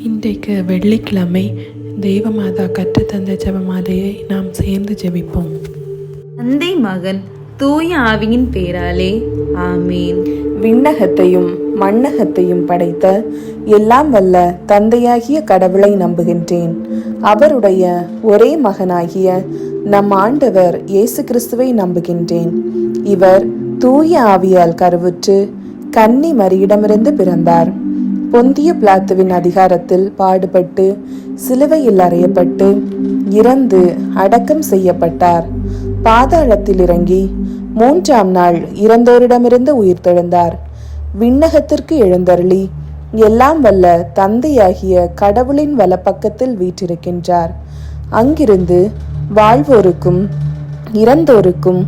இன்றைக்கு வெள்ளிக்கிழமை தெய்வமாதா கற்றுத்தந்த ஜெபமாலையை நாம் சேர்ந்து ஜெபிப்போம். தந்தை மகன் தூய ஆவியின் பேராலே ஆமீன். விண்ணகத்தையும் மண்ணகத்தையும் படைத்த எல்லாம் வல்ல தந்தையாகிய கடவுளை நம்புகின்றேன். அவருடைய ஒரே மகனாகிய நம் ஆண்டவர் இயேசு கிறிஸ்துவை நம்புகின்றேன். இவர் தூய ஆவியால் கருவுற்று கன்னி மரியிடமிருந்து பிறந்தார். பொந்திய பிலாத்துவின் அதிகாரத்தில் பாடுபட்டு சிலுவையில் அறையப்பட்டு இறந்து அடக்கம் செய்யப்பட்டார். பாதாளத்தில் இறங்கி 3ஆம் நாள் இறந்தோரிடமிருந்து உயிர்த்தெழுந்தார். விண்ணகத்திற்கு எழுந்தருளி எல்லாம் வல்ல தந்தையாகிய கடவுளின் வலப்பக்கத்தில் வீற்றிருக்கின்றார். அங்கிருந்து வாழ்வோருக்கும் இறந்தோருக்கும்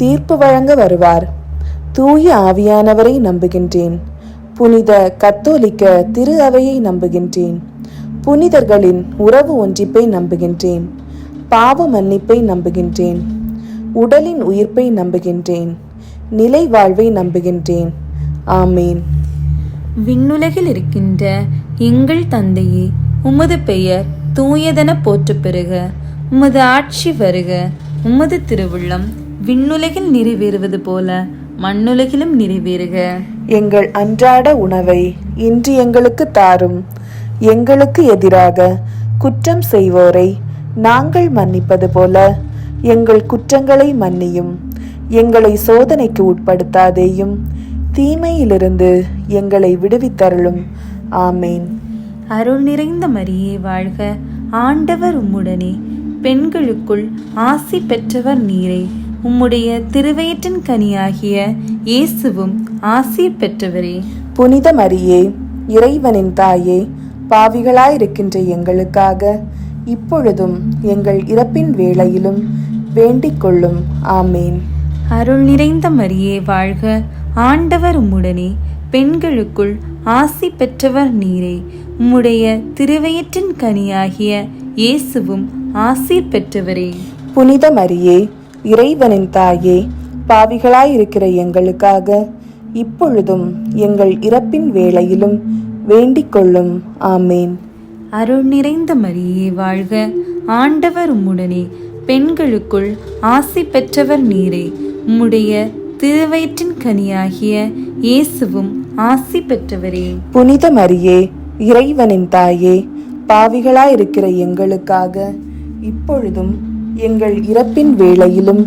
தீர்ப்பு வழங்க வருவார். தூய ஆவியானவரை நம்புகின்றேன். புனித கத்தோலிக்க திரு அவையை நம்புகின்றேன். புனிதர்களின் உறவு ஒன்றிப்பை நம்புகின்றேன். பாவ மன்னிப்பை நம்புகின்றேன். உடலின் உயிர்ப்பை நம்புகின்றேன். நிலை வாழ்வை நம்புகின்றேன். ஆமீன். விண்ணுலகில் இருக்கின்ற எங்கள் தந்தையே, உமது பெயர் தூயதென போற்றப் பெறுக. உமது ஆட்சி வருக. உமது திருவுள்ளம் விண்ணுலகில் நிறைவேறுவது போல மண்ணுலகிலும் நிறைவேறுக. எங்கள் அன்றாட உணவை இன்று எங்களுக்கு தாரும். எங்களுக்கு எதிராக குற்றம் செய்வோரை நாங்கள் மன்னிப்பது போல எங்கள் குற்றங்களை மன்னியும். எங்களை சோதனைக்கு உட்படுத்தாதேயும், தீமையிலிருந்து எங்களை விடுவித்தருளும். ஆமேன். அருள் நிறைந்த மரியே வாழ்க. ஆண்டவர் உம்முடனே, பெண்களுக்குள் ஆசி பெற்றவர் நீரே. உம்முடைய திருவயிற்றின் கனியாகிய இயேசுவும் ஆசி பெற்றவரே. புனித மரியே, இறைவனின் தாயே, பாவிகளாயிருக்கின்ற எங்களுக்காக இப்பொழுதும் எங்கள் இறப்பின் வேளையிலும் வேண்டிக் கொள்ளும். ஆமேன். அருள் நிறைந்த மரியே வாழ்க. ஆண்டவர் உம்முடனே, பெண்களுக்குள் ஆசி பெற்றவர் நீரே. உம்முடைய திருவயிற்றின் கனியாகிய இயேசுவும் ஆசி பெற்றவரே. புனித மரியே, இறைவனின் தாயே, பாவிகளாயிருக்கிற எங்களுக்காக இப்பொழுதும் எங்கள் இறப்பின் வேளையிலும் வேண்டிக் கொள்ளும். ஆமேன். அருள் நிறைந்த மரியே வாழ்க. ஆண்டவர் உம்முடனே, பெண்களுக்குள் ஆசி பெற்றவர் நீரே. உம்முடைய திருவயிற்றின் கனியாகிய இயேசுவும் ஆசி பெற்றவரே. புனித மரியே, இறைவனின் தாயே, பாவிகளாயிருக்கிற எங்களுக்காக இப்பொழுதும் எங்கள் இறப்பின் வேளையிலும்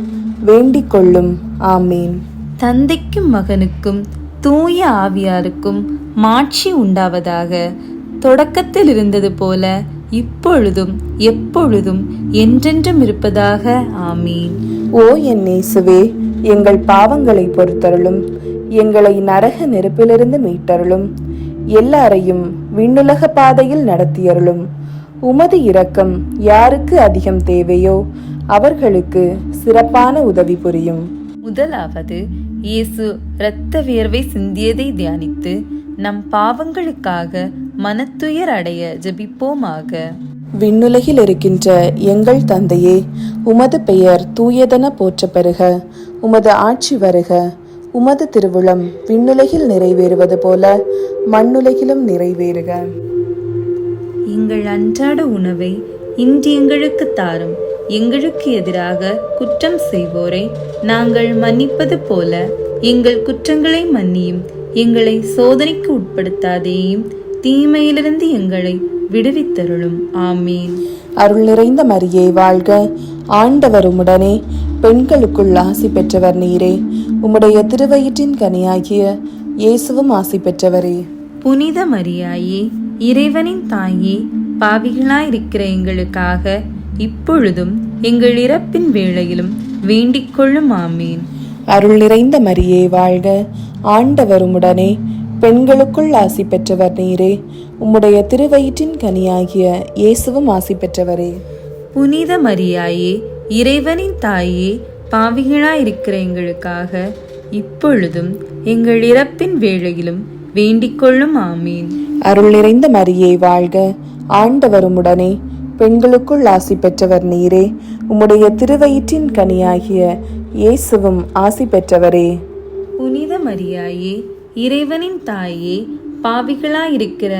வேண்டிக் கொள்ளும். ஆமீன். தந்தைக்கும் மகனுக்கும் தூய ஆவியாருக்கும் மாட்சி உண்டாவதாக. தொடக்கத்தில் இருந்தது போல இப்பொழுதும் எப்பொழுதும் என்றென்றும் இருப்பதாக. ஆமீன். ஓ என் இயேசுவே, எங்கள் பாவங்களை பொறுத்தருளும். எங்களை நரக நெருப்பிலிருந்து மீட்டருளும். எல்லாரையும் விண்ணுலக பாதையில் நடத்தியருளும். உமது இரக்கம் யாருக்கு அதிகம் தேவையோ அவர்களுக்கு சிறப்பான உதவி புரியும். முதலாவது, இயேசு இரத்த வியர்வை சிந்தியதை தியானித்து நம் பாவங்களுக்காக மனத்துயர் அடைய ஜெபிப்போமாக. விண்ணுலகில் இருக்கின்ற எங்கள் தந்தையே, உமது பெயர் தூயதென போற்ற பெறுக. உமது ஆட்சி வருக. உமது திருவுளம் விண்ணுலகில் நிறைவேறுவது போல மண்ணுலகிலும் நிறைவேறுக. எங்கள் அன்றாட உணவை இன்று எங்களுக்கு தாரும். எங்களுக்கு எதிராக குற்றம் செய்வோரை நாங்கள் மன்னிப்பது போல எங்கள் குற்றங்களை மன்னியும். எங்களை சோதனைக்கு உட்படுத்தாதேயும், தீமையிலிருந்து எங்களை விடுவித்தருளும். ஆமீன். அருள் நிறைந்த மரியே வாழ்க. ஆண்டவர் உம்முடனே, பெண்களுக்குள் ஆசி பெற்றவர் நீரே. உம்முடைய திருவயிற்றின் கனியாகிய இயேசுவும் ஆசி பெற்றவரே. புனித மரியாயே, இறைவனின் தாயே, பாவிகளாயிருக்கிற எங்களுக்காக இப்பொழுதும் எங்கள் இறப்பின் வேளையிலும் வேண்டிக் கொள்ளும். ஆமீன். அருள் நிறைந்த மரியே வாழ்க. ஆண்டவர் உம்முடனே, பெண்களுக்குள் ஆசி பெற்றவர் நீரே. உம்முடைய திருவயிற்றின் கனியாகிய இயேசுவும் ஆசி பெற்றவரே. புனித மரியாயே, இறைவனின் தாயே, பாவிகளாயிருக்கிற எங்களுக்காக இப்பொழுதும் எங்கள் இறப்பின் வேளையிலும் வேண்டிக் கொள்ளும். ஆமீன். அருள் நிறைந்த மரியே வாழ்க. ஆண்டவர் உம்முடனே, பெண்களுக்குள் ஆசி பெற்றவர் நீரே. உம்முடைய திருவயிற்றின் கனியாகிய இயேசுவும் ஆசி பெற்றவரே. புனித மரியாயே, இறைவனின் தாயே, பாவிகளாயிருக்கிற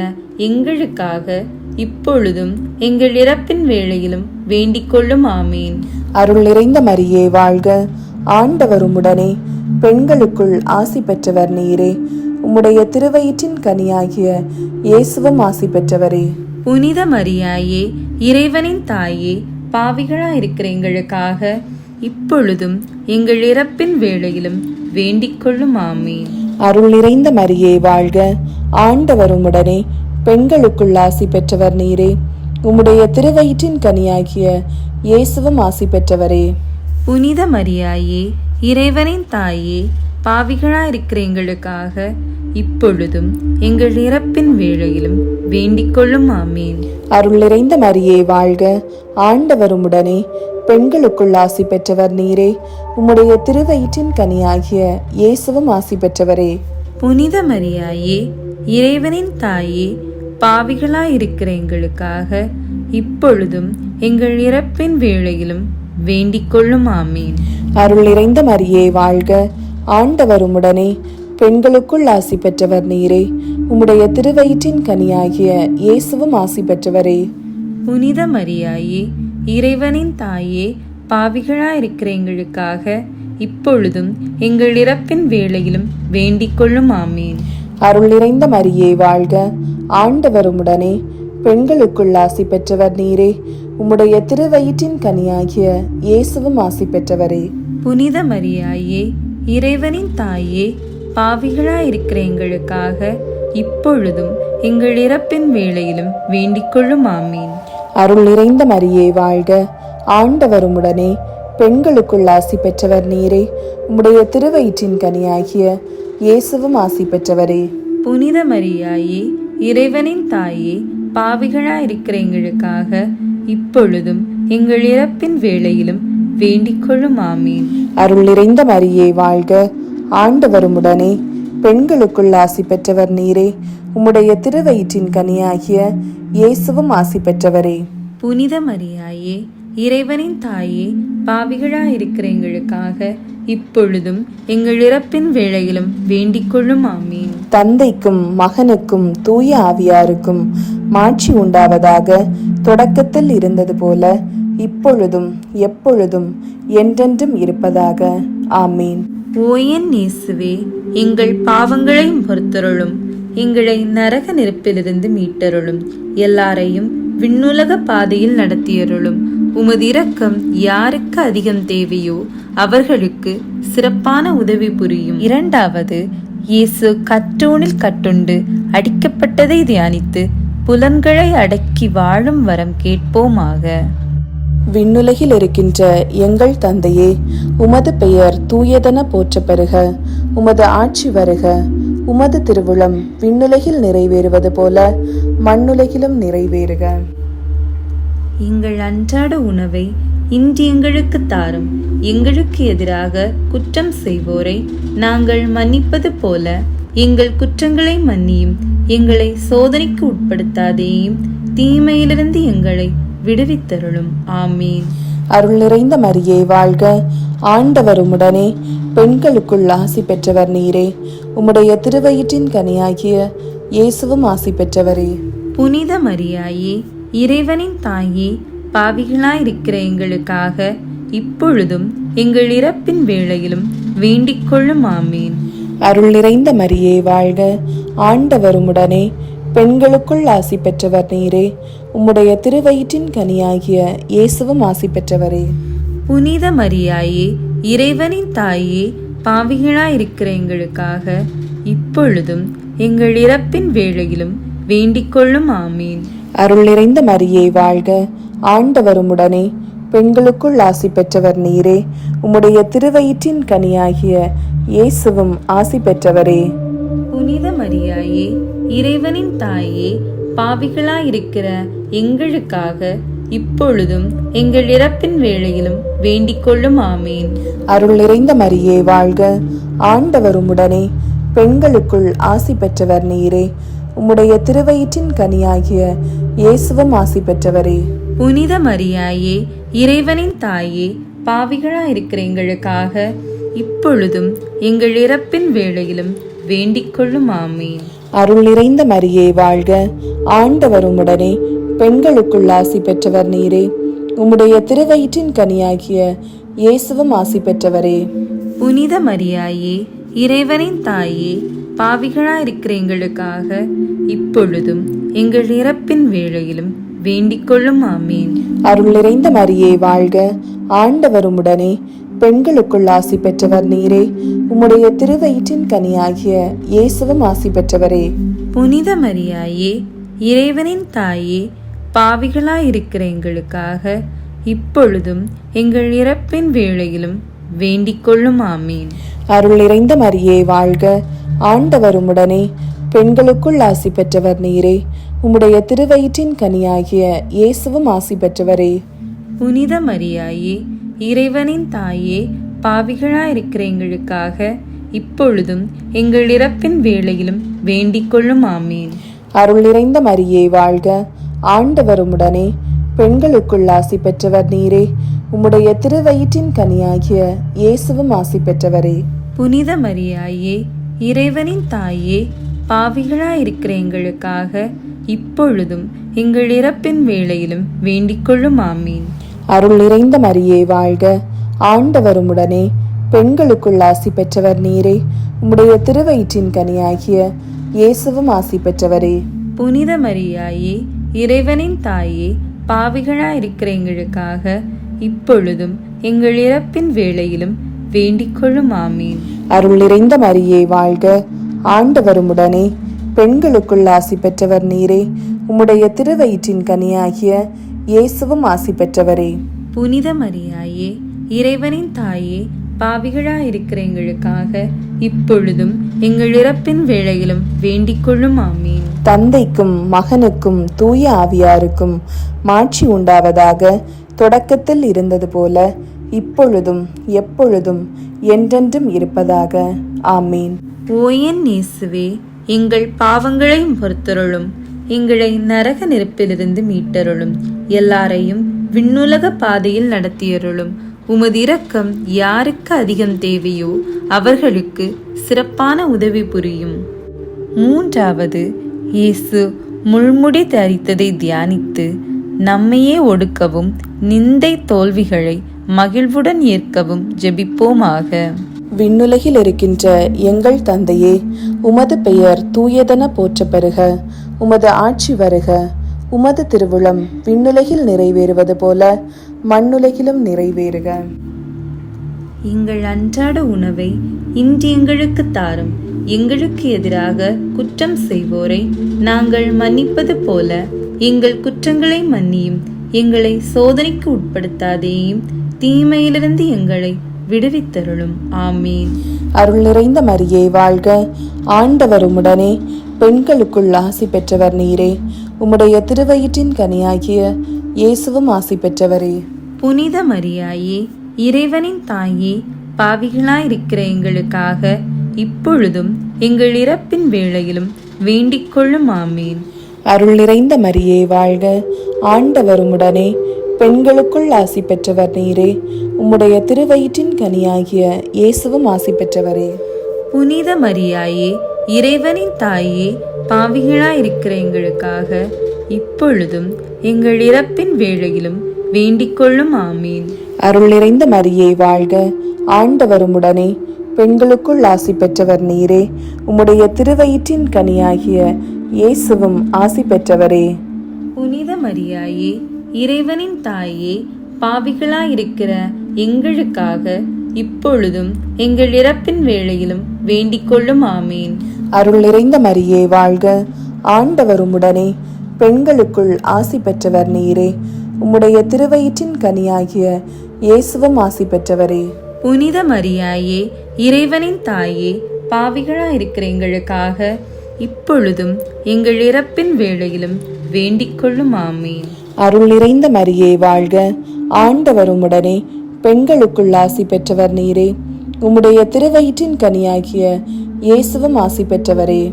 எங்களுக்காக இப்பொழுதும் எங்கள் இறப்பின் வேளையிலும் வேண்டிக் கொள்ளும் ஆமீன். அருள் நிறைந்த மரியே வாழ்க, ஆண்டவர் உம்முடனே, பெண்களுக்குள் ஆசி பெற்றவர் நீரே. உம்முடைய திருவயிற்றின் கனியாகிய இயேசுவும் ஆசி பெற்றவரே. புனித மரியாயே, இறைவனின் தாயே, பாவிகளாயிருக்கிற எங்களுக்காக இப்பொழுதும் எங்கள் இறப்பின் வேளையிலும் வேண்டிக் கொள்ளும் ஆமீன். அருள் நிறைந்த மரியே வாழ்க, ஆண்டவர் உம்முடனே, பெண்களுக்குள் ஆசி பெற்றவர் நீரே. உம்முடைய திருவயிற்றின் கனியாகிய இயேசுவும் ஆசி பெற்றவரே. புனித மரியாயே, இறைவனின் தாயே, பாவிகளாயிருக்கிற எங்களுக்காக இப்பொழுதும் எங்கள் இறப்பின் வேளையிலும் வேண்டிக் கொள்ளும் ஆமீன். அருள் நிறைந்த மரியே வாழ்க, ஆண்டவர் உம்முடனே, பெண்களுக்குள் ஆசி பெற்றவர் நீரே. உம்முடைய திருவயிற்றின் கனியாகிய இயேசுவும் ஆசி பெற்றவரே. புனித மரியாயே, இறைவனின் தாயே, பாவிகளாயிருக்கிற எங்களுக்காக இப்பொழுதும் எங்கள் இறப்பின் வேளையிலும் வேண்டிக் கொள்ளும் ஆமீன். அருள் நிறைந்த மரியே வாழ்க, ஆண்டவர் உம்முடனே, பெண்களுக்குள் ஆசி பெற்றவர் நீரே. உம்முடைய திருவயிற்றின் கனியாகிய இயேசுவும் ஆசி பெற்றவரே. புனித மரியாயே, இறைவனின் தாயே, பாவிகளாயிருக்கிற எங்களுக்காக இப்பொழுதும் எங்கள் இறப்பின் வேளையிலும் வேண்டிக் கொள்ளும் ஆமீன். அருள் நிறைந்த மரியே வாழ்க, ஆண்டவர் உம்முடனே, பெண்களுக்குள் ஆசி பெற்றவர் நீரே. உம்முடைய திருவயிற்றின் கனியாகிய இயேசுவும் ஆசி பெற்றவரே. புனித மரியாயே, இறைவனின் தாயே, பாவிகளாயிருக்கிற எங்களுக்காக இப்பொழுதும் எங்கள் இறப்பின் வேளையிலும் வேண்டிக் கொள்ளும் ஆமீன். அருள் நிறைந்த மரியே வாழ்க, ஆண்டவர் உம்முடனே, பெண்களுக்குள் ஆசி பெற்றவர் நீரே. உம்முடைய திருவயிற்றின் கனியாகிய இயேசுவும் ஆசி பெற்றவரே. புனித மரியாயே, இறைவனின் தாயே, பாவிகளாயிருக்கிற எங்களுக்காக இப்பொழுதும் எங்கள் இறப்பின் வேளையிலும் வேண்டிக் கொள்ளும் ஆமீன். அருள் நிறைந்த மரியே வாழ்க, ஆண்டவர் உம்முடனே, பெண்களுக்குள் ஆசி பெற்றவர் நீரே. உம்முடைய திருவயிற்றின் கனியாகிய இயேசுவும் ஆசி பெற்றவரே. புனித மரியாயே, இறைவனின் தாயே, பாவிகளாயிருக்கிற எங்களுக்காக இப்பொழுதும் எங்கள் இறப்பின் வேளையிலும் வேண்டிக் கொள்ளும் ஆமீன். தந்தைக்கும் மகனுக்கும் தூய ஆவியாருக்கும் மாட்சி உண்டாவதாக, தொடக்கத்தில் இருந்தது போல இப்பொழுதும் எப்பொழுதும் என்றென்றும் இருப்பதாக. ஆமீன். ஓ என் இயேசுவே, எங்கள் பாவங்களை பொறுத்தருளும், எங்களை நரக நெருப்பிலிருந்து மீட்டருளும், எல்லாரையும் விண்ணுலக பாதையில் நடத்தியருளும். உமது இரக்கம் யாருக்கு அதிகம் தேவையோ அவர்களுக்கு சிறப்பான உதவி புரியும். இரண்டாவது, இயேசு கற்றோனில் கட்டுண்டு அடிக்கப்பட்டதை தியானித்து புலன்களை அடக்கி வாழும் வரம் கேட்போமாக. விண்ணுலகில் இருக்கின்ற எங்கள் தந்தையே, உமது பெயர் தூயதென போற்றப் பெறுக. உமது ஆட்சி வருக. உமது திருவுளம் விண்ணுலகில் நிறைவேறுவது போல மண்ணுலகிலும் நிறைவேறுக. எங்கள் அன்றாட உணவை இன்று எங்களுக்கு தாரும். எங்களுக்கு எதிராக குற்றம் செய்வோரை நாங்கள் மன்னிப்பது போல எங்கள் குற்றங்களை மன்னியும். எங்களை சோதனைக்கு உட்படுத்தாதேயும், தீமையிலிருந்து எங்களை விடுவித்தருளும். ஆமீன். அருள் நிறைந்த மரியே வாழ்க, ஆண்டவர் உம்முடனே, பெண்களுக்குள் ஆசி பெற்றவர் நீரே. உம்முடைய திருவயிற்றின் கனியாகிய இயேசுவும் ஆசி பெற்றவரே. புனித மரியாயே, இறைவனின் தாயே, பாவிகளாயிருக்கிற எங்களுக்காக இப்பொழுதும் எங்கள் இறப்பின் வேளையிலும் வேண்டிக் கொள்ளும். ஆமீன். அருள் நிறைந்த மரியே வாழ்க, ஆண்டவர் உம்முடனே, பெண்களுக்குள் ஆசி பெற்றவர் நீரே. உம்முடைய திருவயிற்றின் கனியாகிய இயேசுவும் ஆசி பெற்றவரே. புனித மரியாயே, இறைவனின் தாயே, பாவிகளாயிருக்கிற எங்களுக்காக இப்பொழுதும் எங்கள் இறப்பின் வேளையிலும் வேண்டிக் கொள்ளும். ஆமீன். அருள் நிறைந்த மரியே வாழ்க, ஆண்டவர் உம்முடனே, பெண்களுக்குள் ஆசி பெற்றவர் நீரே. உம்முடைய திருவயிற்றின் கனியாகிய இயேசுவும் ஆசி பெற்றவரே. புனித மரியாயே, இறைவனின் தாயே, பாவிகளாயிருக்கிற எங்களுக்காக இப்பொழுதும் எங்கள் இறப்பின் வேளையிலும் வேண்டிக் கொள்ளும். ஆமீன். அருள் நிறைந்த மரியே வாழ்க, ஆண்டவர் உம்முடனே, பெண்களுக்குள் ஆசி பெற்றவர் நீரே. உம்முடைய திருவயிற்றின் கனியாகிய இயேசுவும் ஆசி பெற்றவரே. புனித மரியாயே, இறைவனின் தாயே, பாவிகளாயிருக்கிற எங்களுக்காக இப்பொழுதும் எங்கள் இறப்பின் வேளையிலும் வேண்டிக் கொள்ளும். ஆமீன். அருள் நிறைந்த மரியே வாழ்க, ஆண்டவர் உம்முடனே, பெண்களுக்குள் ஆசி பெற்றவர் நீரே. உம்முடைய திருவயிற்றின் கனியாகிய இயேசுவும் ஆசி பெற்றவரே. புனித மரியாயே, இறைவனின் தாயே, பாவிகளாயிருக்கிற எங்களுக்காக இப்பொழுதும் எங்கள் இறப்பின் வேளையிலும் வேண்டிக் கொள்ளும். ஆமீன். அருள் நிறைந்த மரியே வாழ்க, ஆண்டவர் உம்முடனே, பெண்களுக்குள் ஆசி பெற்றவர் நீரே. உம்முடைய திருவயிற்றின் கனியாகிய இயேசுவும் ஆசி பெற்றவரே. புனித மரியாயே, இறைவனின் தாயே, பாவிகளாயிருக்கிற எங்களுக்காக இப்பொழுதும் எங்கள் இறப்பின் வேளையிலும் வேண்டிக் கொள்ளும். ஆமீன். அருள் நிறைந்த மரியே வாழ்க, ஆண்டவர் உம்முடனே, பெண்களுக்குள் ஆசி பெற்றவர் நீரே. உம்முடைய திருவயிற்றின் கனியாகிய இயேசுவும் ஆசி பெற்றவரே. புனித மரியாயே, இறைவனின் தாயே, பாவிகளாயிருக்கிற எங்களுக்காக இப்பொழுதும் எங்கள் இறப்பின் வேளையிலும் வேண்டிக் கொள்ளும். ஆமீன். அருள் நிறைந்த மரியே வாழ்க, ஆண்டவர் உம்முடனே, பெண்களுக்குள் ஆசி பெற்றவர் நீரே. உம்முடைய திருவயிற்றின் கனியாகிய இயேசுவும் ஆசி பெற்றவரே. புனித மரியாயே, இறைவனின் தாயே, பாவிகளாயிருக்கிற எங்களுக்காக இப்பொழுதும் எங்கள் இறப்பின் வேளையிலும் வேண்டிக் கொள்ளும். ஆமீன். அருள் நிறைந்த மரியே வாழ்க, ஆண்டவர் உம்முடனே, பெண்களுக்குள் ஆசி பெற்றவர் நீரே. உம்முடைய திருவயிற்றின் கனியாகிய இயேசுவும் ஆசி பெற்றவரே. புனித மரியாயே, இறைவனின் தாயே, பாவிகளாயிருக்கிற எங்களுக்காக இப்பொழுதும் எங்கள் இறப்பின் வேளையிலும் வேண்டிக் கொள்ளும். ஆமீன். அருள் நிறைந்த மரியே வாழ்க, ஆண்டவர் உம்முடனே, பெண்களுக்குள் ஆசி பெற்றவர் நீரே. உம்முடைய திருவயிற்றின் கனியாகிய இயேசுவும் ஆசி பெற்றவரே. புனித மரியாயே, இறைவனின் தாயே, பாவிகளாயிருக்கிற எங்களுக்காக இப்பொழுதும் எங்கள் இறப்பின் வேளையிலும் வேண்டிக் கொள்ளும். ஆமீன். தந்தைக்கும் மகனுக்கும் தூய ஆவியாருக்கும் மாட்சி உண்டாவதாக. தொடக்கத்தில் இருந்தது போல இப்பொழுதும் எப்பொழுதும் என்றென்றும் இருப்பதாக. ஆமீன். ஓ என் இயேசுவே, எங்கள் பாவங்களை பொறுத்தருளும், எங்களை நரக நெருப்பிலிருந்து மீட்டருளும், எல்லாரையும் விண்ணுலக பாதையில் நடத்தியருளும். உமது இரக்கம் யாருக்கு அதிகம் தேவையோ அவர்களுக்கு சிறப்பான உதவி புரியும். மூன்றாவது, இயேசு முள்முடி தரித்ததை தியானித்து நம்மையே ஒடுக்கவும் நிந்தை தோல்விகளை மகிழ்வுடன் ஏற்கவும் ஜெபிப்போமாக. விண்ணுலகில் இருக்கின்ற எங்கள் தந்தையே, உமது பெயர் தூயதென போற்ற பெறுக. உமது ஆட்சி வருக. உமது திருவுளம் விண்ணுலகில் நிறைவேறுவது போல மண்ணுலகிலும் நிறைவேறுக. எங்கள் அன்றாட உணவை இன்று எங்களுக்கு தாரும். எங்களுக்கு எதிராக குற்றம் செய்வோரை நாங்கள் மன்னிப்பது போல எங்கள் குற்றங்களை மன்னியும். எங்களை சோதனைக்கு உட்படுத்தாதேயும், தீமையிலிருந்து எங்களை விடுவித்தருளும். ஆமீன். அருள் நிறைந்த மரியே வாழ்க, ஆண்டவர் உம்முடனே, பெண்களுக்குள் ஆசி பெற்றவர் நீரே. உம்முடைய திருவயிற்றின் கனியாகிய இயேசுவும் ஆசி பெற்றவரே. புனித மரியாயே, இறைவனின் தாயே, பாவிகளாயிருக்கிற எங்களுக்காக இப்பொழுதும் எங்கள் இறப்பின் வேளையிலும் வேண்டிக் கொள்ளும். ஆமீன். அருள் நிறைந்த மரியே வாழ்க, ஆண்டவர் உம்முடனே, பெண்களுக்குள் ஆசி பெற்றவர் நீரே. உம்முடைய திருவயிற்றின் கனியாகிய இயேசுவும் ஆசி பெற்றவரே. புனித மரியாயே, இறைவனின் தாயே, பாவிகளாயிருக்கிற எங்களுக்காக இப்பொழுதும் எங்கள் இறப்பின் வேளையிலும் வேண்டிக் கொள்ளும். ஆமீன். அருள் நிறைந்த மரியே வாழ்க, ஆண்டவர் உம்முடனே, பெண்களுக்குள் ஆசி பெற்றவர் நீரே. உம்முடைய திருவயிற்றின் கனியாகிய இயேசுவும் ஆசி பெற்றவரே. புனித மரியாயே, இறைவனின் தாயே, பாவிகளாயிருக்கிற எங்களுக்காக இப்பொழுதும் எங்கள் இறப்பின் வேளையிலும் வேண்டிக் கொள்ளும். ஆமீன். அருள் நிறைந்த மரியே வாழ்க, ஆண்டவர் உம்முடனே, பெண்களுக்குள் ஆசி பெற்றவர் நீரே. உம்முடைய திருவயிற்றின் கனியாகிய இயேசுவும் ஆசி பெற்றவரே. புனித மரியாயே, இறைவனின் தாயே, பாவிகளாயிருக்கிற எங்களுக்காக இப்பொழுதும் எங்கள் இறப்பின் வேளையிலும் வேண்டிக் கொள்ளும். ஆமீன். அருள் நிறைந்த மரியே வாழ்க, ஆண்டவர் உம்முடனே, பெண்களுக்குள் ஆசி பெற்றவர் நீரே. உம்முடைய திருவயிற்றின் கனியாகிய இயேசுவும் ஆசி பெற்றவரே.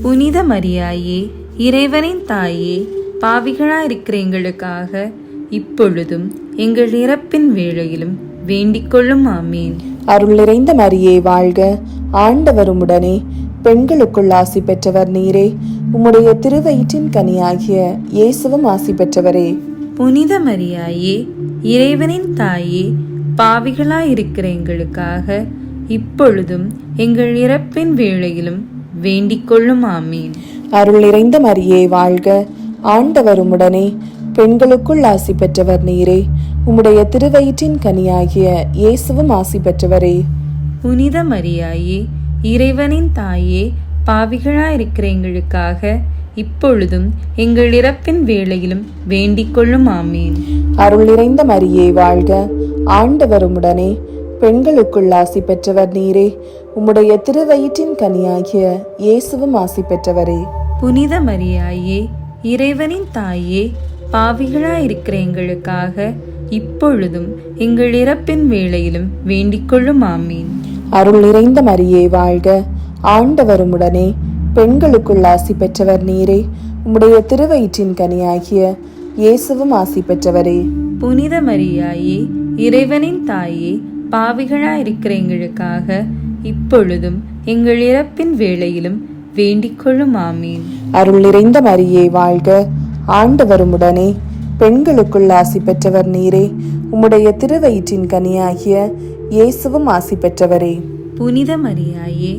புனித மரியாயே, இறைவனின் தாயே, பாவிகளாயிருக்கிற எங்களுக்காக இப்பொழுதும் எங்கள் இறப்பின் வேளையிலும் வேண்டிக் கொள்ளும். ஆமீன். அருள் நிறைந்த மரியே வாழ்க, ஆண்டவர் உம்முடனே, பெண்களுக்குள் ஆசி பெற்றவர் நீரே. உம்முடைய திருவயிற்றின் கனியாகிய இயேசுவும் ஆசி பெற்றவரே. புனித மரியாயே, இறைவனின் தாயே, பாவிகளாயிருக்கிற எங்களுக்காக இப்பொழுதும் எங்கள் இறப்பின் வேளையிலும் வேண்டிக் கொள்ளும். ஆமீன். அருள் நிறைந்த மரியே வாழ்க. ஆண்டவர் உம்முடனே. பெண்களுக்குள் ஆசி பெற்றவர் நீரே. உம்முடைய திருவயிற்றின் கனியாகிய இயேசுவும் ஆசி பெற்றவரே. புனித மரியாயே, இறைவனின் தாயே, பாவிகளாயிருக்கிற எங்களுக்காக இப்பொழுதும் எங்கள் இறப்பின் வேளையிலும் வேண்டிக் கொள்ளும். ஆமீன். அருள் நிறைந்த மரியே வாழ்க. ஆண்டவர் உம்முடனே. பெண்களுக்குள் ஆசி பெற்றவர் நீரே. உம்முடைய திருவயிற்றின் கனியாகிய இயேசுவும் ஆசி பெற்றவரே. புனித மரியாயே, இறைவனின் தாயே, பாவிகளாயிருக்கிற எங்களுக்காக இப்பொழுதும் எங்கள் இறப்பின் வேளையிலும் வேண்டிக் கொள்ளும். ஆமீன். அருள் நிறைந்த மரியே வாழ்க. ஆண்டவர் உம்முடனே. பெண்களுக்குள் ஆசி பெற்றவர் நீரே. உம்முடைய திருவயிற்றின் கனியாகிய இயேசுவும் ஆசி பெற்றவரே. புனித மரியாயே, இறைவனின் தாயே, பாவிகளாயிருக்கிற எங்களுக்காக இப்பொழுதும் எங்கள் இறப்பின் வேளையிலும் வேண்டிக் கொள்ளும். ஆமீன். அருள் நிறைந்த மரியே வாழ்க. ஆண்டவர் உம்முடனே. பெண்களுக்குள் ஆசி பெற்றவர் நீரே. உம்முடைய திருவயிற்றின் கனியாகிய இயேசுவும் ஆசி பெற்றவரே. புனித மரியாயே,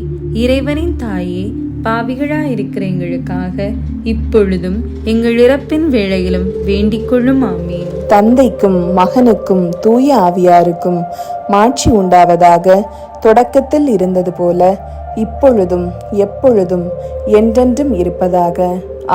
இறைவனின் தாயே, பாவிகளாயிருக்கிற எங்களுக்காக இப்பொழுதும் எங்கள் இறப்பின் வேளையிலும் வேண்டிக் கொள்ளும். ஆமீன். தந்தைக்கும் மகனுக்கும் தூய ஆவியாருக்கும் மாட்சி உண்டாவதாக. தொடக்கத்தில் இருந்தது போல இப்பொழுதும் எப்பொழுதும் என்றென்றும் இருப்பதாக.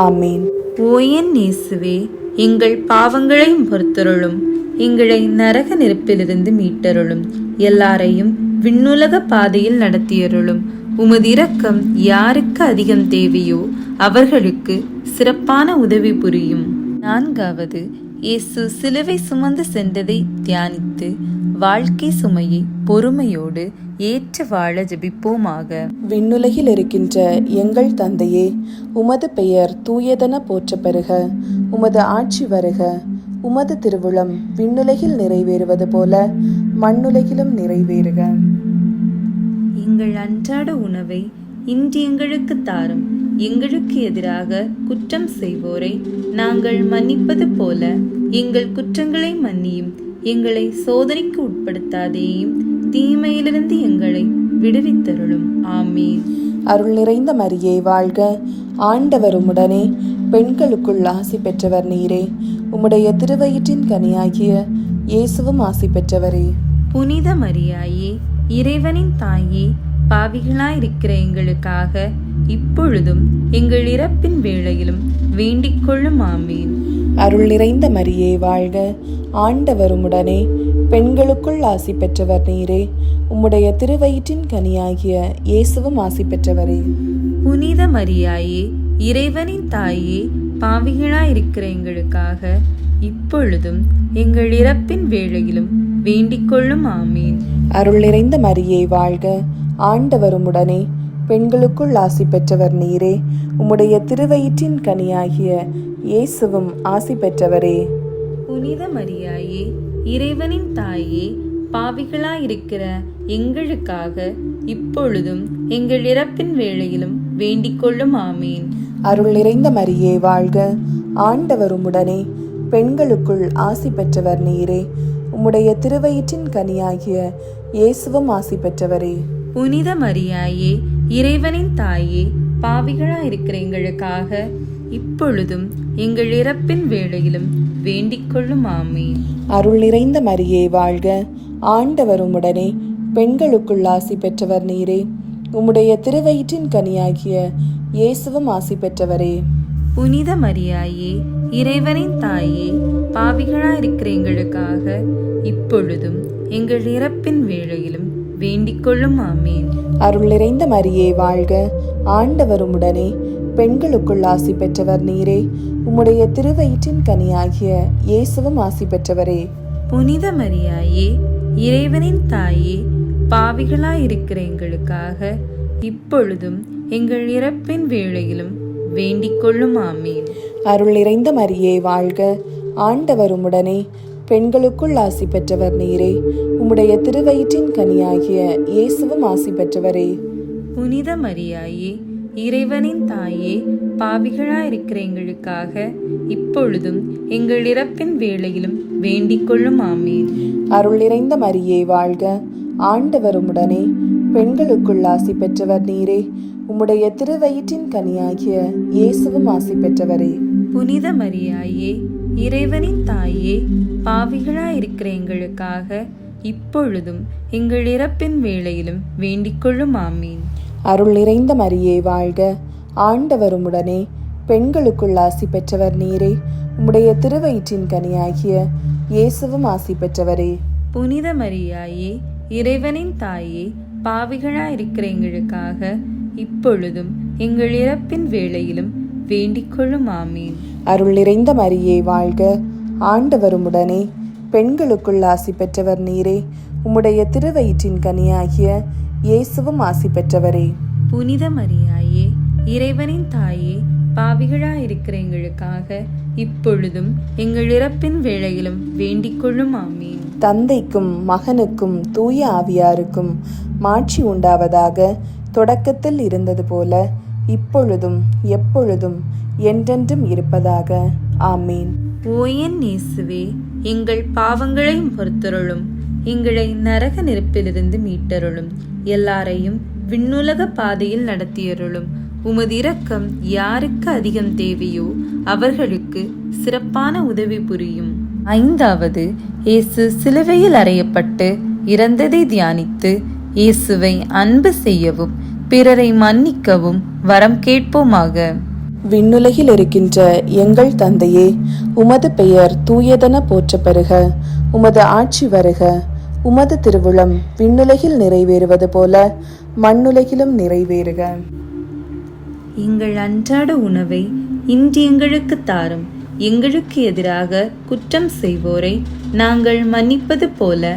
ஆமீன். ஓ என் இயேசுவே, எங்கள் பாவங்களை பொறுத்தருளும், எங்களை நரக நெருப்பிலிருந்து மீட்டருளும், எல்லாரையும் விண்ணுலக பாதையில் நடத்தியருளும். உமது இரக்கம் யாருக்கு அதிகம் தேவையோ அவர்களுக்கு சிறப்பான உதவி புரியும். 4வது, இயேசு சிலுவை சுமந்து சென்றதை தியானித்து வாழ்க்கை சுமையை பொறுமையோடு ஏற்று வாழ ஜெபிப்போமாக. விண்ணுலகில் இருக்கின்ற எங்கள் தந்தையே, உமது பெயர் தூயதென போற்ற பெறுக. உமது ஆட்சி வருக. உமது திருவுளம் விண்ணுலகில் நிறைவேறுவது போல மண்ணுலகிலும் நிறைவேறுக. எங்கள் அன்றாட உணவை இன்று எங்களுக்கு தாரும். எங்களுக்கு எதிராக குற்றம் செய்வோரை நாங்கள் மன்னிப்பது போல எங்கள் குற்றங்களை மன்னியும். எங்களை சோதனைக்கு உட்படுத்தாதேயும், தீமையிலிருந்து எங்களை விடுவித்தருளும். ஆமீன். அருள் நிறைந்த மரியே வாழ்க. ஆண்டவர் உம்முடனே. பெண்களுக்குள் ஆசி பெற்றவர் நீரே. உம்முடைய திருவயிற்றின் கனியாகிய இயேசுவும் ஆசி பெற்றவரே. புனித மரியாயே, இறைவனின் தாயே, பாவிகளாயிருக்கிற எங்களுக்காக இப்பொழுதும் எங்கள் இறப்பின் வேளையிலும் வேண்டிக் கொள்ளும். ஆமீன். அருள் நிறைந்த மரியே வாழ்க. ஆண்டவர் உம்முடனே. பெண்களுக்குள் ஆசி பெற்றவர் நீரே. உம்முடைய திருவயிற்றின் கனியாகிய இயேசுவும் ஆசி பெற்றவரே. புனித மரியாயே, இறைவனின் தாயே, பாவிகளாயிருக்கிற எங்களுக்காக இப்பொழுதும் எங்கள் இறப்பின் வேளையிலும் வேண்டிக் கொள்ளும். ஆமீன். அருள் நிறைந்த மரியே வாழ்க. ஆண்டவர் உம்முடனே. பெண்களுக்குள் ஆசி பெற்றவர் நீரே. உம்முடைய திருவயிற்றின் கனியாகிய இயேசுவும் ஆசி பெற்றவரே. புனித மரியாயே, இறைவனின் தாயே, பாவிகளாயிருக்கிற எங்களுக்காக இப்பொழுதும் எங்கள் இறப்பின் வேளையிலும் வேண்டிக் கொள்ளும். ஆமீன். அருள் நிறைந்த மரியே வாழ்க. ஆண்டவர் உம்முடனே. பெண்களுக்குள் ஆசி பெற்றவர் நீரே. உம்முடைய திருவயிற்றின் கனியாகிய இயேசுவும் ஆசி பெற்றவரே. புனித மரியாயே, இறைவனின் தாயே, பாவிகளாயிருக்கிற எங்களுக்காக இப்பொழுதும் எங்கள் இறப்பின் வேளையிலும் வேண்டிக் கொள்ளும். ஆமீன். அருள் நிறைந்த மரியே வாழ்க. ஆண்டவர் உம்முடனே. பெண்களுக்குள் ஆசி பெற்றவர் நீரே. உம்முடைய திருவயிற்றின் கனியாகிய இயேசுவும் ஆசி பெற்றவரே. புனித மரியாயே, இறைவனின் தாயே, பாவிகளாயிருக்கிற எங்களுக்காக இப்பொழுதும் எங்கள் இறப்பின் வேளையிலும் வேண்டிக் கொள்ளும். ஆமீன். அருள் நிறைந்த மரியே வாழ்க. ஆண்டவர் உம்முடனே. பெண்களுக்குள் ஆசி பெற்றவர் நீரே. உம்முடைய திருவயிற்றின் கனியாகிய இயேசுவும் ஆசி பெற்றவரே. புனித மரியாயே, இறைவனின் தாயே, பாவிகளாயிருக்கிற எங்களுக்காக இப்பொழுதும் எங்கள் இறப்பின் வேளையிலும் வேண்டிக் கொள்ளும். ஆமீன். அருள் நிறைந்த மரியே வாழ்க. ஆண்டவர் உம்முடனே. பெண்களுக்குள் ஆசி பெற்றவர் நீரே. உம்முடைய திருவயிற்றின் கனியாகிய இயேசுவும் ஆசி பெற்றவரே. புனித மரியாயே, இறைவனின் தாயே, பாவிகளாயிருக்கிற எங்களுக்காக இப்பொழுதும் எங்கள் இறப்பின் வேளையிலும் வேண்டிக் கொள்ளும். ஆமீன். அருள் நிறைந்த மரியே வாழ்க, ஆண்டவர் உம்முடனே, பெண்களுக்குள் ஆசி பெற்றவர் நீரே. உம்முடைய திருவயிற்றின் கனியாகிய இயேசுவும் ஆசி பெற்றவரே. புனித மரியாயே, இறைவனின் தாயே, பாவிகளாயிருக்கிற எங்களுக்காக இப்பொழுதும் எங்கள் இறப்பின் வேளையிலும் வேண்டிக் கொள்ளும். ஆமீன். அருள் நிறைந்த மரியே வாழ்க, ஆண்டவர் உம்முடனே, பெண்களுக்குள் ஆசி பெற்றவர் நீரே. உம்முடைய திருவயிற்றின் கனியாகிய இயேசுவும் ஆசி பெற்றவரே. புனித மரியாயே, இறைவனின் தாயே, பாவிகளாயிருக்கிற எங்களுக்காக இப்பொழுதும் எங்கள் இறப்பின் வேளையிலும் வேண்டிக் கொள்ளும். ஆமீன். அருள் நிறைந்த மரியே வாழ்க, ஆண்டவர் உம்முடனே, பெண்களுக்குள் ஆசி பெற்றவர் நீரே. உம்முடைய திருவயிற்றின் கனியாகிய இயேசுவும் ஆசி பெற்றவரே. புனித மரியாயே, இறைவனின் தாயே, பாவிகளாயிருக்கிற எங்களுக்காக இப்பொழுதும் எங்கள் இறப்பின் வேளையிலும் வேண்டிக் கொள்ளும். ஆமீன். தந்தைக்கும் மகனுக்கும் தூய ஆவியாருக்கும் மாட்சி உண்டாவதாக. தொடக்கத்தில் இருந்தது போல இப்பொழுதும் எப்பொழுதும் என்றென்றும் இருப்பதாக. ஆமீன். ஓ என் இயேசுவே, எங்கள் பாவங்களை பொறுத்தருளும், எங்களை நரக நெருப்பிலிருந்து மீட்டருளும், எல்லாரையும் விண்ணுலக பாதையில் நடத்தியருளும். உமது இரக்கம் யாருக்கு அதிகம் தேவையோ அவர்களுக்கு சிறப்பான உதவி புரியும். 5வது, இயேசு சிலுவையில் அறையப்பட்டு இறந்ததை தியானித்து இயேசுவை அன்பு செய்யவும் பிறரை மன்னிக்கவும் வரம் கேட்போமாக. விண்ணுலகில் இருக்கின்ற எங்கள் தந்தையே, உமது பெயர் தூயதென போற்றப் பெறுக. உமது ஆட்சி வருக. உமது திருவுளம் விண்ணுலகில் நிறைவேறுவது போல மண்ணுலகிலும் நிறைவேறுக. எங்கள் அன்றாட உணவை இன்று எங்களுக்கு தாரும். எங்களுக்கு எதிராக குற்றம் செய்வோரை நாங்கள் மன்னிப்பது போல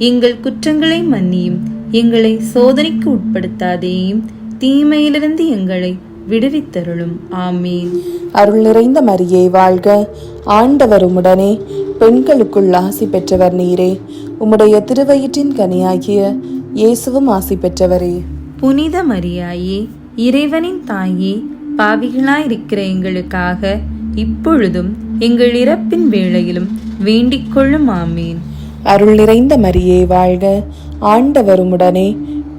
எங்கள் குற்றங்களை மன்னியும். எங்களை சோதனைக்கு உட்படுத்தாதேயும், தீமையிலிருந்து எங்களை விடுவித்தருளும். ஆமீன். அருள் நிறைந்த மரியே வாழ்க, ஆண்டவர் உம்முடனே, பெண்களுக்குள் ஆசி பெற்றவர் நீரே. உம்முடைய திருவயிற்றின் கனியாகிய இயேசுவும் ஆசி பெற்றவரே. புனித மரியாயே, இறைவனின் தாயே, பாவிகளாயிருக்கிற எங்களுக்காக இப்பொழுதும் எங்கள் இறப்பின் வேளையிலும் வேண்டிக் கொள்ளும். ஆமீன். அருள் நிறைந்த மரியே வாழ்க, ஆண்டவர் உம்முடனே,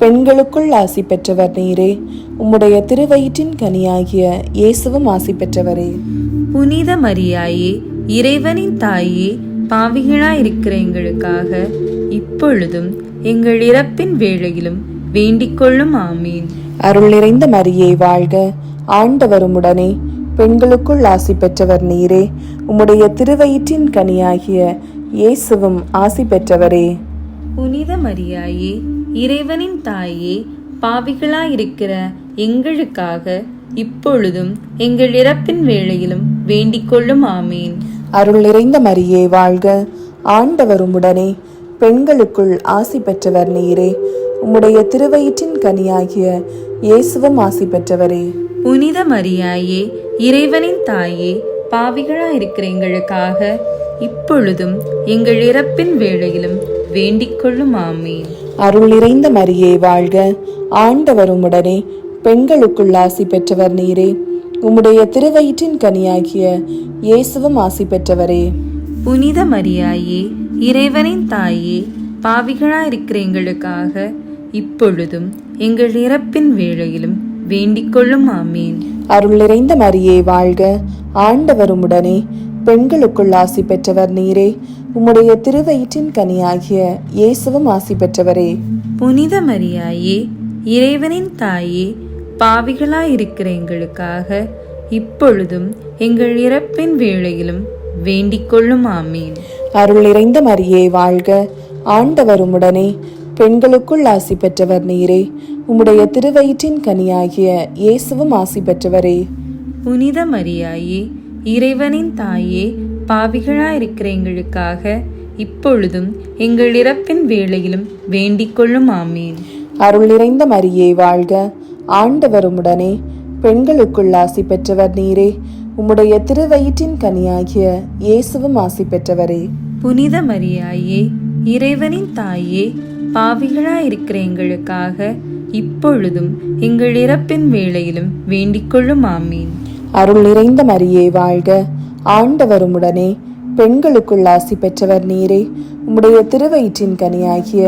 பெண்களுக்குள் ஆசி பெற்றவர் நீரே. உம்முடைய திருவயிற்றின் கனியாகிய இயேசுவும் ஆசி பெற்றவரே. புனித மரியாயே, இறைவனின் தாயே, பாவிகளாயிருக்கிற எங்களுக்காக இப்பொழுதும் எங்கள் இறப்பின் வேளையிலும் வேண்டிக் கொள்ளும். ஆமீன். அருள் நிறைந்த மரியே வாழ்க, ஆண்டவர் உம்முடனே, பெண்களுக்குள் ஆசி பெற்றவர் நீரே. உம்முடைய திருவயிற்றின் கனியாகிய இயேசுவும் ஆசி பெற்றவரே. புனித மரியாயே, இறைவனின் தாயே, பாவிகளாயிருக்கிற எங்களுக்காக இப்பொழுதும் எங்கள் இறப்பின் வேளையிலும் வேண்டிக் கொள்ளும். ஆமீன். அருள் நிறைந்த மரியே வாழ்க, ஆண்டவர் உம்முடனே, பெண்களுக்குள் ஆசி பெற்றவர் நீரே. உம்முடைய திருவயிற்றின் கனியாகிய இயேசுவும் ஆசி பெற்றவரே. புனித மரியாயே, இறைவனின் தாயே, பாவிகளாயிருக்கிற எங்களுக்காக இப்பொழுதும் எங்கள் இறப்பின் வேளையிலும் வேண்டிக் கொள்ளும். ஆமீன். அருள் நிறைந்த மரியே வாழ்க, ஆண்டவர் உம்முடனே, பெண்களுக்குள் ஆசி பெற்றவர் நீரே. உம்முடைய திருவயிற்றின் கனியாகிய இயேசுவும் ஆசி பெற்றவரே. புனித மரியாயே, இறைவனின் தாயே, பாவிகளாயிருக்கிற எங்களுக்காக இப்பொழுதும் எங்கள் இறப்பின் வேளையிலும் வேண்டிக் கொள்ளும். ஆமீன். அருள் நிறைந்த மரியே வாழ்க, ஆண்டவர் உம்முடனே, பெண்களுக்குள் ஆசி பெற்றவர் நீரே. உம்முடைய திருவயிற்றின் கனியாகிய இயேசுவும் ஆசி பெற்றவரே. புனித மரியாயே, இறைவனின் தாயே, பாவிகளாயிருக்கிற எங்களுக்காக இப்பொழுதும் எங்கள் இறப்பின் வேளையிலும் வேண்டிக் கொள்ளும். ஆமீன். அருள் நிறைந்த மரியே வாழ்க, ஆண்டவர் உம்முடனே, பெண்களுக்குள் ஆசி பெற்றவர் நீரே. உம்முடைய திருவயிற்றின் கனியாகிய இயேசுவும் ஆசி பெற்றவரே. புனித மரியாயே, இறைவனின் தாயே, பாவிகளாயிருக்கிற எங்களுக்காக இப்பொழுதும் எங்கள் இறப்பின் வேளையிலும் வேண்டிக் கொள்ளும். ஆமீன். அருள் நிறைந்த மரியே வாழ்க, ஆண்டவர் உம்முடனே, பெண்களுக்குள் ஆசி பெற்றவர் நீரே. உம்முடைய திருவயிற்றின் கனியாகிய இயேசுவும் ஆசி பெற்றவரே. புனித மரியாயே, இறைவனின் தாயே, பாவிகளாயிருக்கிற எங்களுக்காக இப்பொழுதும் எங்கள் இறப்பின் வேளையிலும் வேண்டிக் கொள்ளும் ஆமீன். அருள் நிறைந்த மரியே வாழ்க, ஆண்டவர் உம்முடனே, பெண்களுக்குள் ஆசி பெற்றவர் நீரே. உம்முடைய திருவயிற்றின் கனியாகிய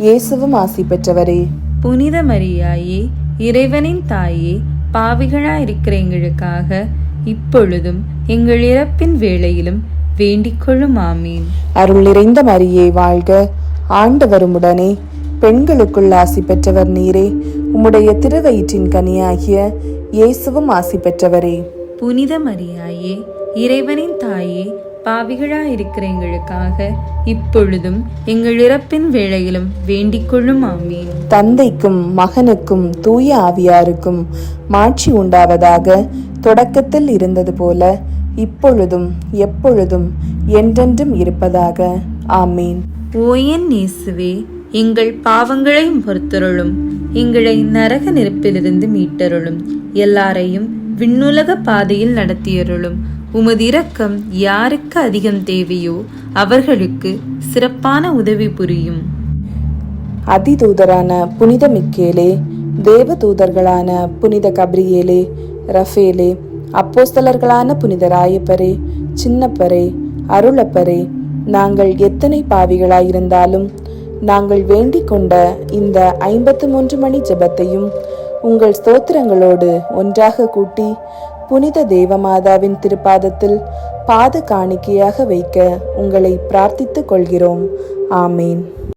இயேசுவும் ஆசி பெற்றவரே. புனித மரியாயே, இறைவனின் தாயே, பாவிகளாயிருக்கிற எங்களுக்காக இப்பொழுதும் எங்கள் இறப்பின் வேளையிலும் வேண்டிக் கொள்ளும் ஆமீன். அருள் நிறைந்த மரியே வாழ்க, ஆண்டவர் உம்முடனே, பெண்களுக்குள் ஆசி பெற்றவர் நீரே. உம்முடைய திருவயிற்றின் கனியாகிய இயேசுவும் ஆசி பெற்றவரே. புனித மரியாயே, இறைவனின் தாயே, பாவிகளாயிருக்கிற எங்களுக்காக இப்பொழுதும் எங்கள் இறப்பின் வேளையிலும் வேண்டிக் கொள்ளும் ஆமீன். தந்தைக்கும் மகனுக்கும் தூய ஆவியாருக்கும் மாட்சி உண்டாவதாக, தொடக்கத்தில் இருந்தது போல இப்பொழுதும் எப்பொழுதும் என்றென்றும் இருப்பதாக. ஆமீன். ஓ என் இயேசுவே, எங்கள் பாவங்களை பொறுத்தருளும், எங்களை நரக நெருப்பிலிருந்து மீட்டருளும், எல்லாரையும் விண்ணுலக பாதையில் நடத்தியருளும். உமது இரக்கம் யாருக்கு அதிகம் தேவையோ அவர்களுக்கு சிறப்பான உதவி புரியும். அதிதூதரான புனித மிக்கேலே, தேவ தூதர்களான புனித கப்ரியேலே, ரஃபேலே, அப்போஸ்தலர்களான புனித ராயப்பரே, சின்னப்பரே, அருளப்பரே, நாங்கள் எத்தனை பாவிகளாயிருந்தாலும் நாங்கள் வேண்டிக் கொண்ட இந்த 53 மணி ஜெபத்தையும் உங்கள் ஸ்தோத்திரங்களோடு ஒன்றாக கூட்டி புனித தேவமாதாவின் திருப்பாதத்தில் பாத காணிக்கையாக வைக்க உங்களை பிரார்த்தித்துக் கொள்கிறோம். ஆமேன்.